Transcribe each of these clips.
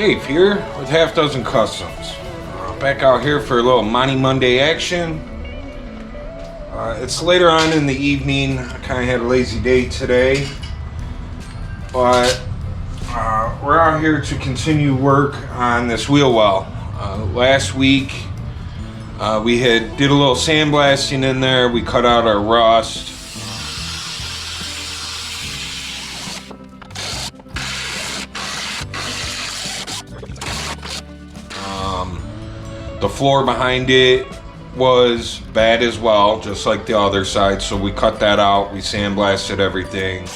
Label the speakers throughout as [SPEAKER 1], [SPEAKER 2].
[SPEAKER 1] Dave here with Half Dozen Customs. Back out here for a little Monte Monday action. It's later on in the evening. I kind of had a lazy day today, but we're out here to continue work on this wheel well. Last week we did a little sandblasting in there. We cut out our rust. The floor behind it was bad as well, just like the other side, so we cut that out. We sandblasted everything.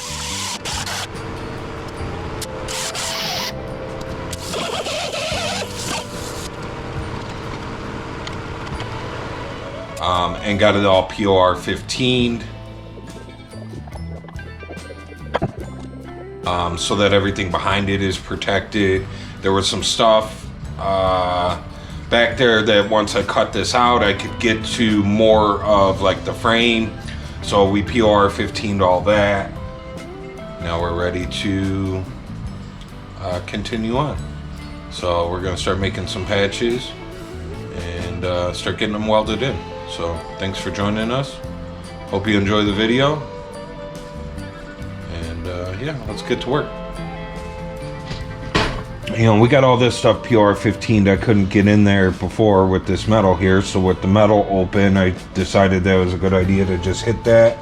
[SPEAKER 1] And got it all POR 15'd. So that everything behind it is protected. There was some stuff back there that once I cut this out, I could get to more of like the frame. So we POR 15'd all that. Now we're ready to continue on. So we're gonna start making some patches and start getting them welded in. So thanks for joining us. Hope you enjoy the video. And yeah, let's get to work. You know, we got all this stuff POR 15'd. I couldn't get in there before with this metal here, so with the metal open, I decided that was a good idea to just hit that.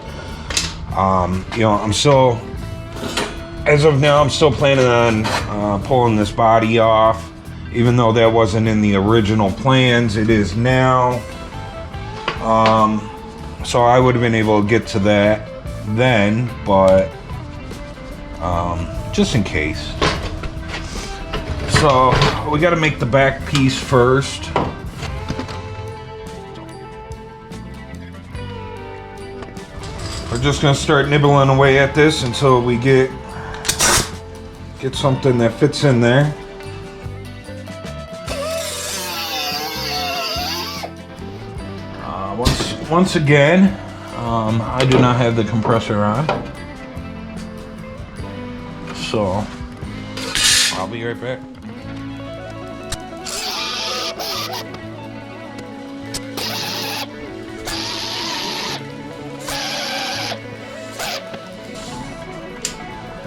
[SPEAKER 1] You know, I'm still, as of now, I'm still planning on pulling this body off, even though that wasn't in the original plans. It is now. So I would have been able to get to that then, but just in case. So we got to make the back piece first. We're just going to start nibbling away at this until we get something that fits in there. Once again, I do not have the compressor on, so I'll be right back.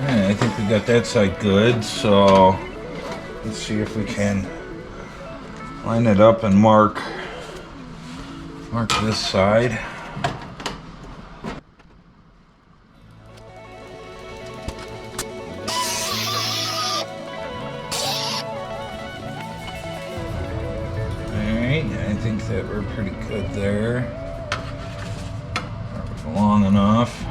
[SPEAKER 1] I think we got that side good, so let's see if we can line it up and mark this side. Alright, I think that we're pretty good there. Long enough.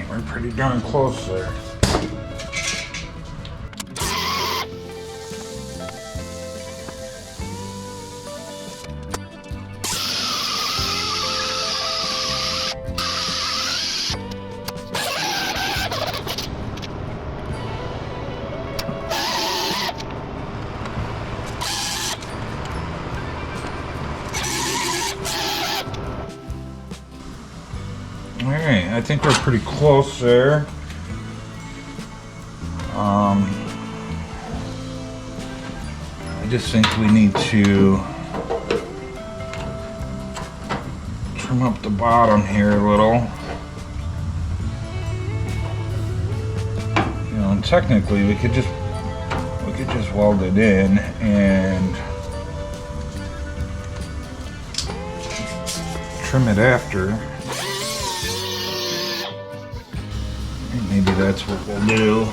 [SPEAKER 1] We're pretty darn close there. Alright, I think we're pretty close there. I just think we need to trim up the bottom here a little. You know, and technically we could just weld it in and trim it after. Maybe that's what we'll do.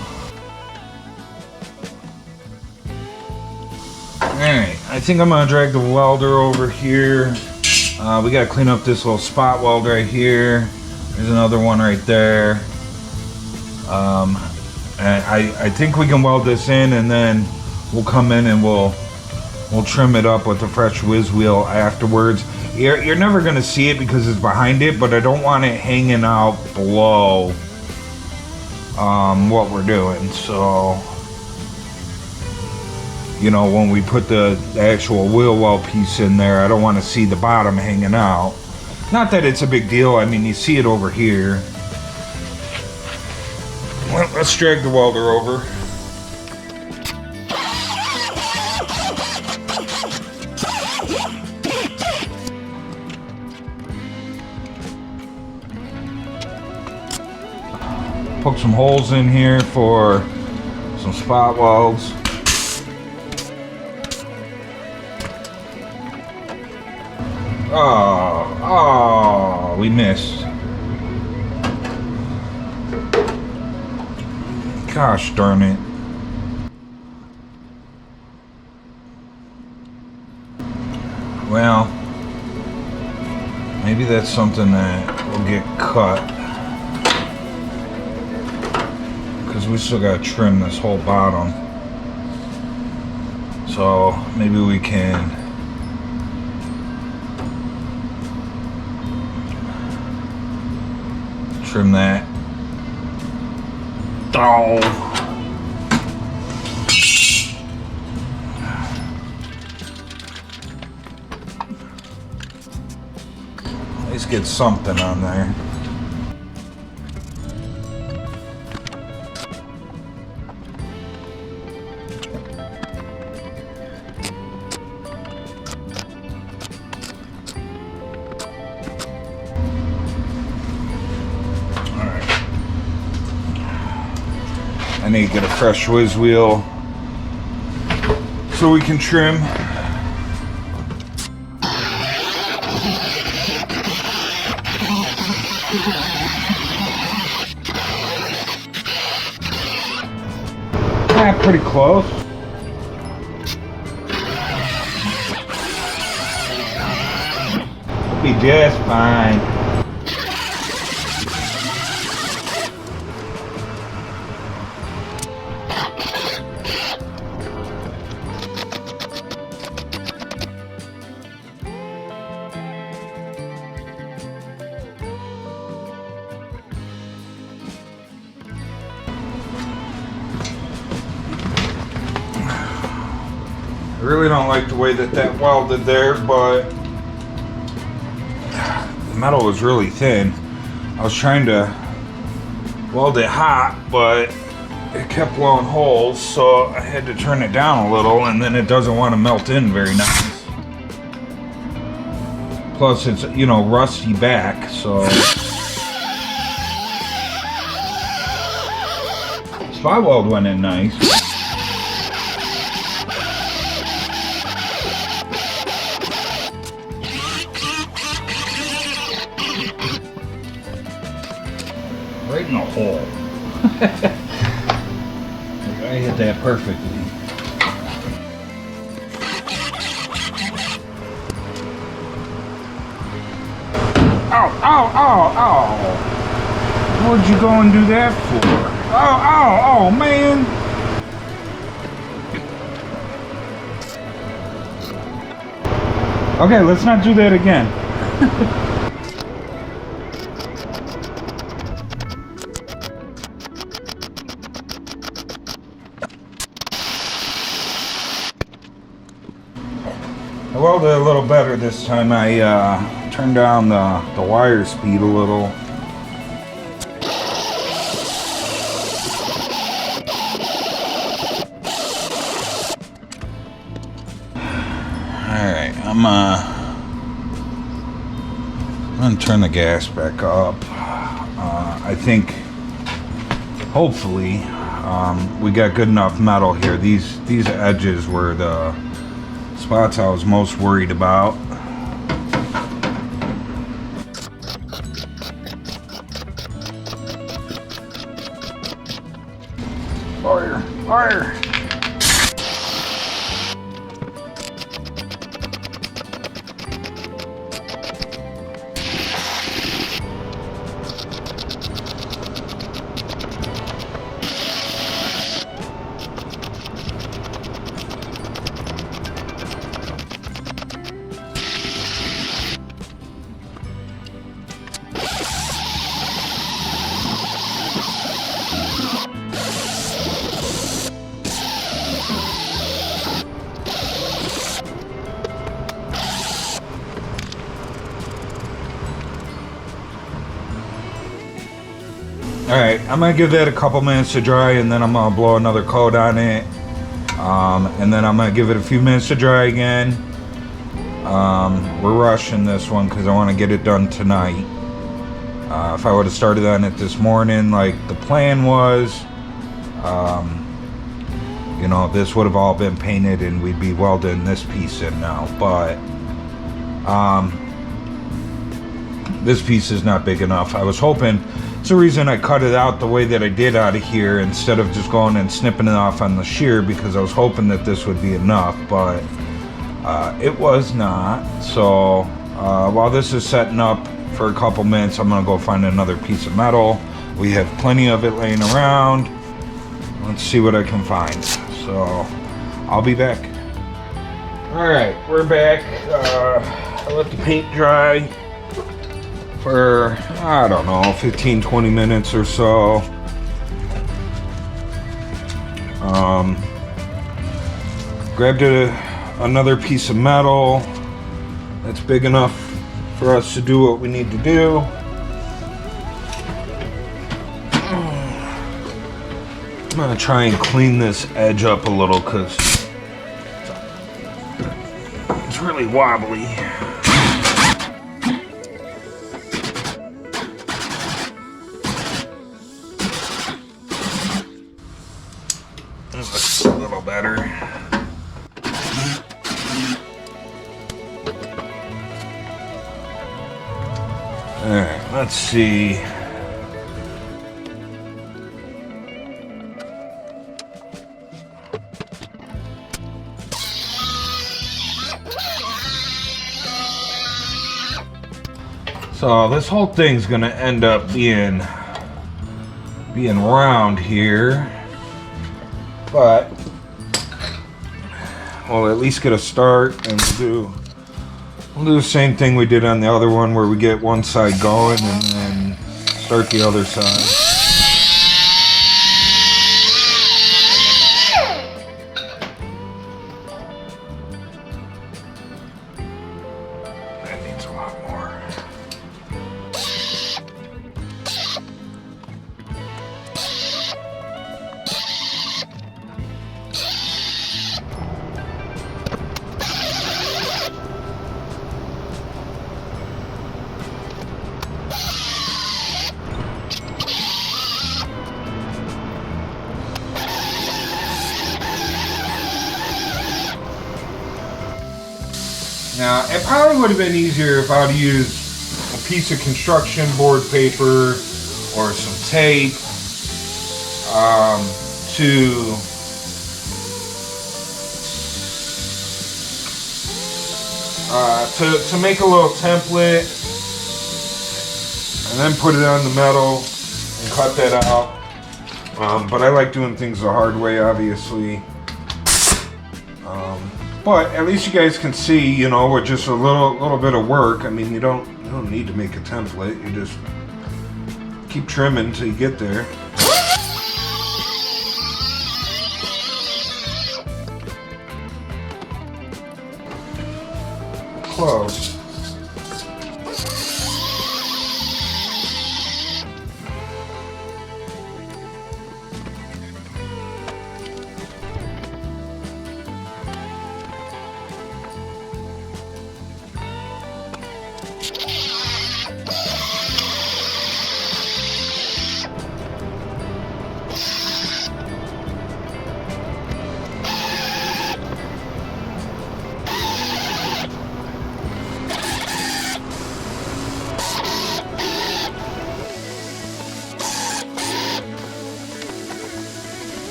[SPEAKER 1] Alright, I think I'm gonna drag the welder over here. We gotta clean up this little spot weld right here. There's another one right there. And I think we can weld this in, and then we'll come in and we'll
[SPEAKER 2] We'll trim it up with a fresh whiz wheel afterwards. You're never going to see it because it's behind it, but I don't want it hanging out below what we're doing. So, you know, when we put the actual wheel well piece in there, I don't want to see the bottom hanging out. Not that it's a big deal. I mean, you see it over here. Well, let's drag the welder over. Poke some holes in here for some spot welds. Oh, we missed. Gosh darn it. Well, maybe that's something that will get cut. Because we still got to trim this whole bottom. So maybe we can trim that. Oh. At least get something on there. I need to get a fresh whiz wheel so we can trim. Pretty close. Be just fine. I really don't like the way that welded there, but the metal was really thin. I was trying to weld it hot, but it kept blowing holes, so I had to turn it down a little, and then it doesn't want to melt in very nice. Plus it's, you know, rusty back, so. Spot weld went in nice. Right in the hole. I hit that perfectly. Ow, ow, ow, ow. What'd you go and do that for? Oh, oh, oh, man. Okay, let's not do that again. I welded a little better this time. I turned down the wire speed a little. Alright, I'm gonna turn the gas back up. I think hopefully we got good enough metal here. These edges were the spots I was most worried about. Fire! Fire! Alright, I'm gonna give that a couple minutes to dry, and then I'm gonna blow another coat on it. And then I'm gonna give it a few minutes to dry again. We're rushing this one because I want to get it done tonight. If I would have started on it this morning like the plan was, you know, this would have all been painted and we'd be welding this piece in now. But this piece is not big enough. I was hoping, it's the reason I cut it out the way that I did out of here instead of just going and snipping it off on the shear, because I was hoping that this would be enough, but it was not. So while this is setting up for a couple minutes, I'm gonna go find another piece of metal. We have plenty of it laying around. Let's see what I can find. So I'll be back. All right, we're back. I let the paint dry for, I don't know, 15-20 minutes or so. Grabbed another piece of metal that's big enough for us to do what we need to do. I'm gonna try and clean this edge up a little because it's really wobbly. That's a little better. Alright, let's see. So this whole thing's gonna end up being round here, but we'll at least get a start, and we'll do the same thing we did on the other one, where we get one side going and then start the other side. That needs a lot more. Now, it probably would have been easier if I would have used a piece of construction board paper or some tape to make a little template, and then put it on the metal and cut that out. But I like doing things the hard way, obviously. But at least you guys can see, you know, with just a little bit of work. I mean, you don't need to make a template. You just keep trimming until you get there. Close.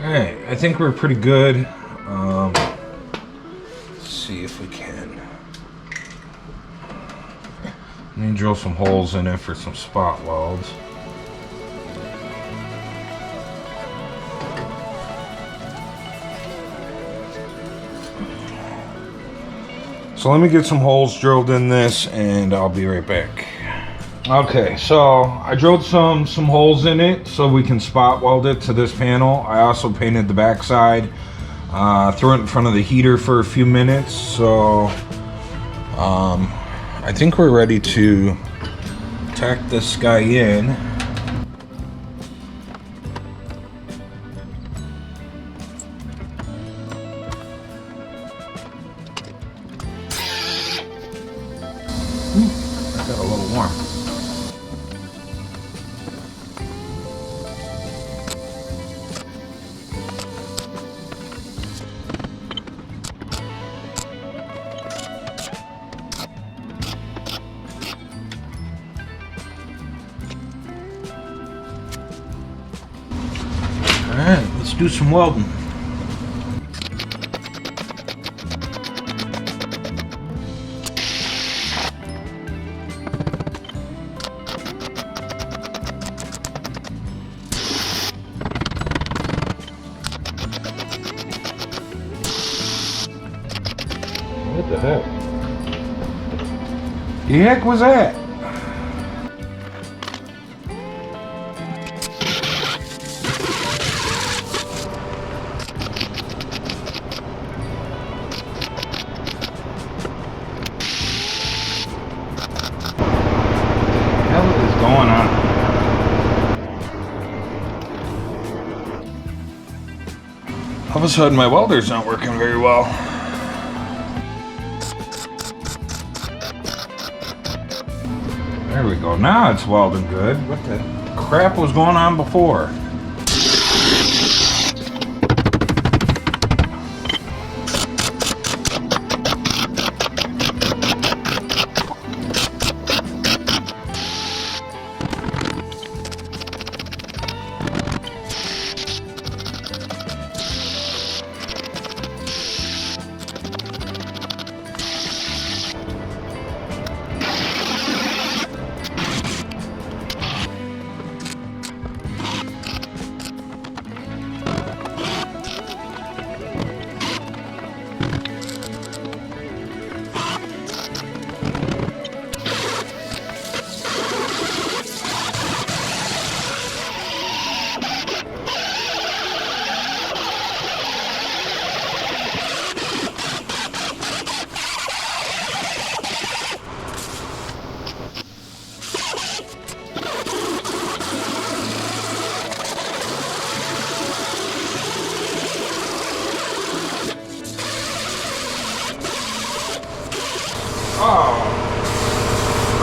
[SPEAKER 2] Alright, I think we're pretty good. Let's see if we can. Let me drill some holes in it for some spot welds. So let me get some holes drilled in this and I'll be right back. Okay, so I drilled some holes in it so we can spot weld it to this panel. I also painted the back side Throw it in front of the heater for a few minutes. So I think we're ready to tack this guy in. That got a little warm. Alright, let's do some welding. What the heck? The heck was that? All of a sudden my welder's not working very well. There we go, now it's welding good. What the crap was going on before?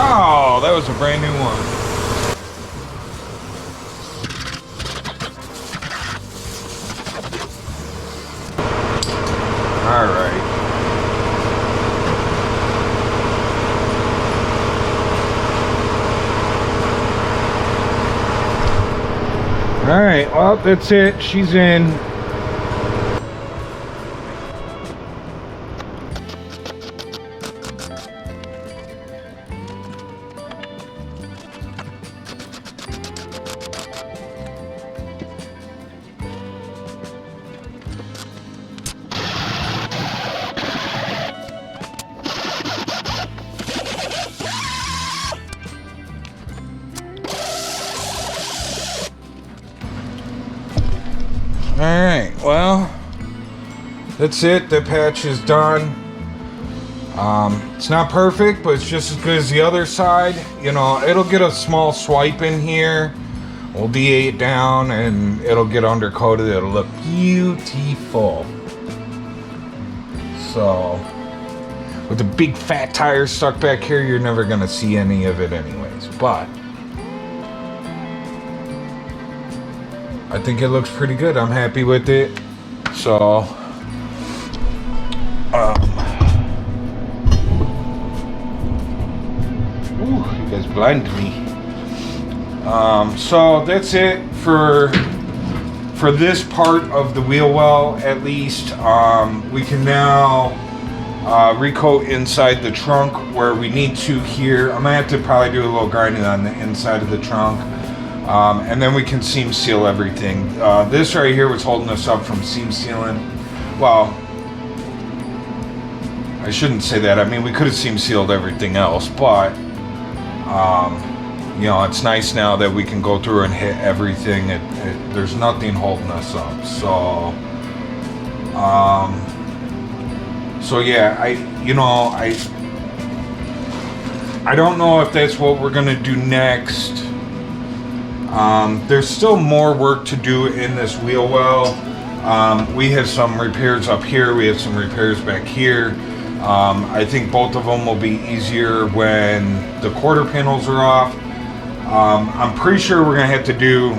[SPEAKER 2] Oh, that was a brand new one. All right. All right, well, that's it. She's in. Alright, well, that's it. The patch is done. It's not perfect, but it's just as good as the other side. You know, it'll get a small swipe in here. We'll DA it down and it'll get undercoated. It'll look beautiful. So, with the big fat tires stuck back here, you're never going to see any of it anyways. But I think it looks pretty good. I'm happy with it. So, you guys blinded me. So that's it for this part of the wheel well, at least. We can now recoat inside the trunk where we need to here. I'm gonna have to probably do a little grinding on the inside of the trunk. And then we can seam seal everything. This right here was holding us up from seam sealing. Well, I shouldn't say that. I mean, we could have seam sealed everything else, but you know, it's nice now that we can go through and hit everything. There's nothing holding us up. So So yeah, I don't know if that's what we're gonna do next. There's still more work to do in this wheel well. We have some repairs up here. We have some repairs back here. I think both of them will be easier when the quarter panels are off. I'm pretty sure we're gonna have to do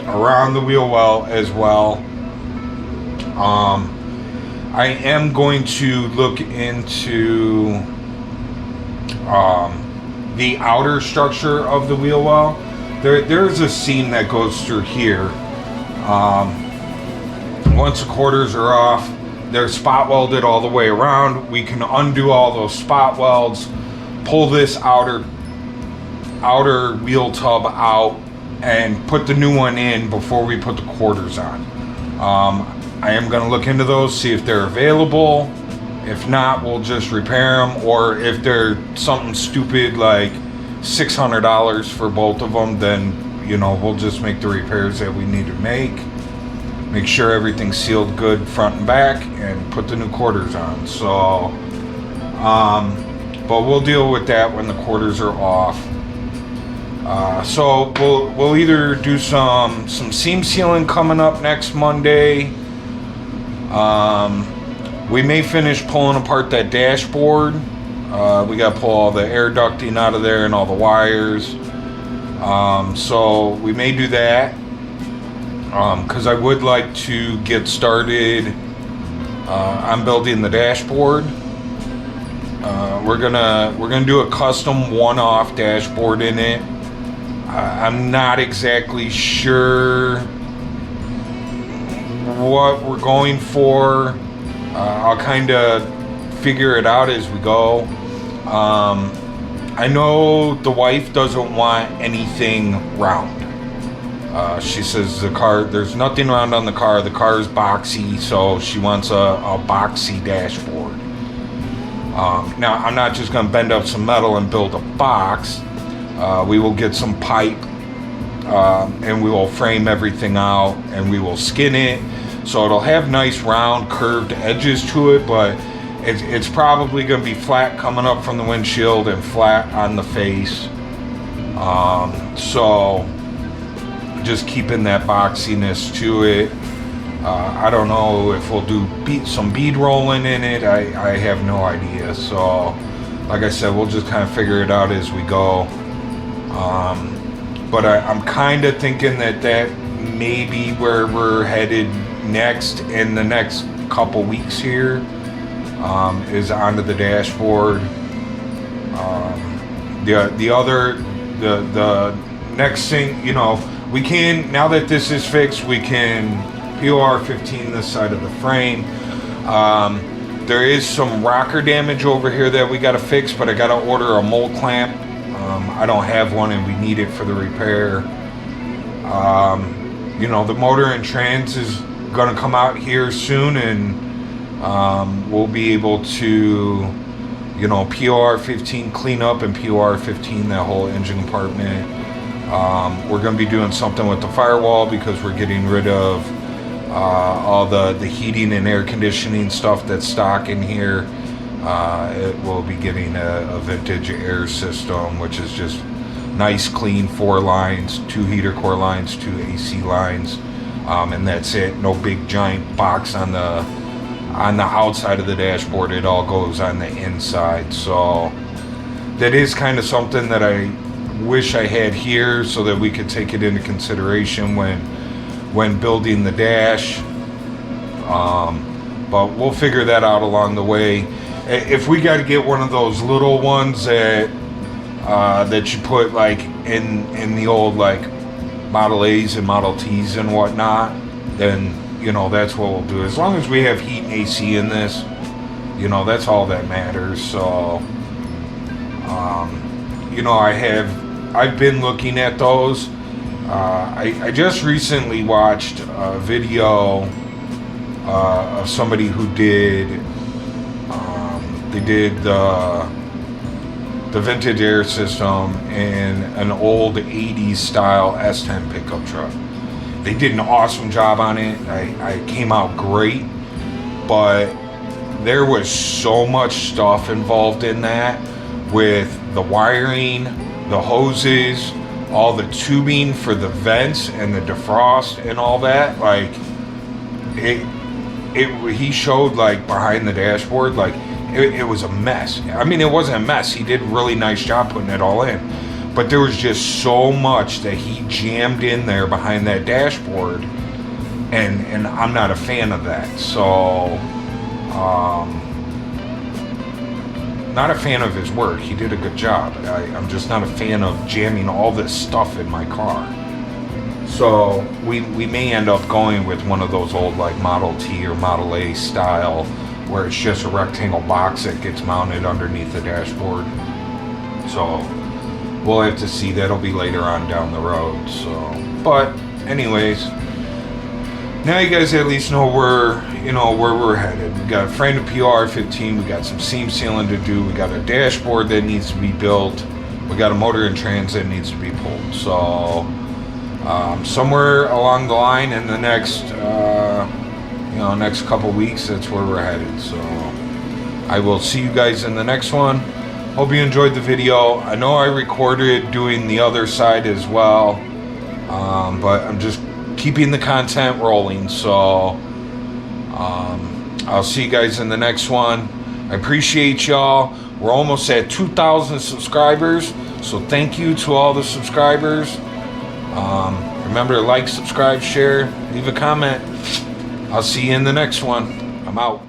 [SPEAKER 2] around the wheel well as well. I am going to look into the outer structure of the wheel well. There's a seam that goes through here. Once the quarters are off, they're spot welded all the way around. We can undo all those spot welds, pull this outer wheel tub out, and put the new one in before we put the quarters on. I am going to look into those, see if they're available. If not, we'll just repair them, or if they're something stupid like $600 for both of them, then we'll just make the repairs that we need to make sure everything's sealed good front and back, and put the new quarters on. So but we'll deal with that when the quarters are off. So we'll either do some seam sealing coming up next Monday. We may finish pulling apart that dashboard. We got to pull all the air ducting out of there and all the wires. So we may do that, because I would like to get started on building the dashboard. We're gonna do a custom one-off dashboard in it. I'm not exactly sure what we're going for. I'll kind of figure it out as we go. I know the wife doesn't want anything round. She says there's nothing round on the car. The car is boxy, so she wants a boxy dashboard. Now, I'm not just going to bend up some metal and build a box. We will get some pipe, and we will frame everything out, and we will skin it. So it'll have nice round curved edges to it, but it's probably going to be flat coming up from the windshield and flat on the face. So just keeping that boxiness to it. I don't know if we'll do some bead rolling in it. I have no idea. So like I said, we'll just kind of figure it out as we go. But I'm kind of thinking that may be where we're headed next in the next couple weeks here, is onto the dashboard. The next thing, we can, now that this is fixed, we can POR 15 this side of the frame. There is some rocker damage over here that we got to fix, but I got to order a mole clamp. I don't have one, and we need it for the repair. The motor and trans is going to come out here soon, and we'll be able to POR 15 clean up and POR 15 that whole engine compartment. We're going to be doing something with the firewall, because we're getting rid of all the heating and air conditioning stuff that's stock in here. It will be getting a vintage air system, which is just nice clean 4 lines, 2 heater core lines, 2 AC lines, and that's it. No big giant box on the outside of the dashboard. It all goes on the inside. So that is kind of something that I wish I had here, so that we could take it into consideration when building the dash. But we'll figure that out along the way. If we got to get one of those little ones that you put like in the old like Model A's and Model T's and whatnot, then that's what we'll do. As long as we have heat and AC in this, that's all that matters. So I've been looking at those. I just recently watched a video of somebody who did the vintage air system in an old 80s style S10 pickup truck. They did an awesome job on it. I came out great.
[SPEAKER 1] but there was so much stuff involved in that, with the wiring, the hoses, all the tubing for the vents and the defrost and all that. Like he showed like behind the dashboard, like it was a mess. I mean, it wasn't a mess. He did a really nice job putting it all in, but there was just so much that he jammed in there behind that dashboard, and I'm not a fan of that. So not a fan of his work. He did a good job. I'm just not a fan of jamming all this stuff in my car. So we may end up going with one of those old like Model T or Model A style, where it's just a rectangle box that gets mounted underneath the dashboard. So we'll have to see. That'll be later on down the road. So, but anyways, now you guys at least know where we're headed. We got a frame to PR15. We got some seam sealing to do. We got a dashboard that needs to be built. We got a motor and trans that needs to be pulled. So somewhere along the line in the next next couple weeks, that's where we're headed. So I will see you guys in the next one. Hope you enjoyed the video. I know I recorded doing the other side as well, but I'm just keeping the content rolling. So I'll see you guys in the next one. I appreciate y'all. We're almost at 2,000 subscribers, so thank you to all the subscribers. Remember to like, subscribe, share, leave a comment. I'll see you in the next one. I'm out.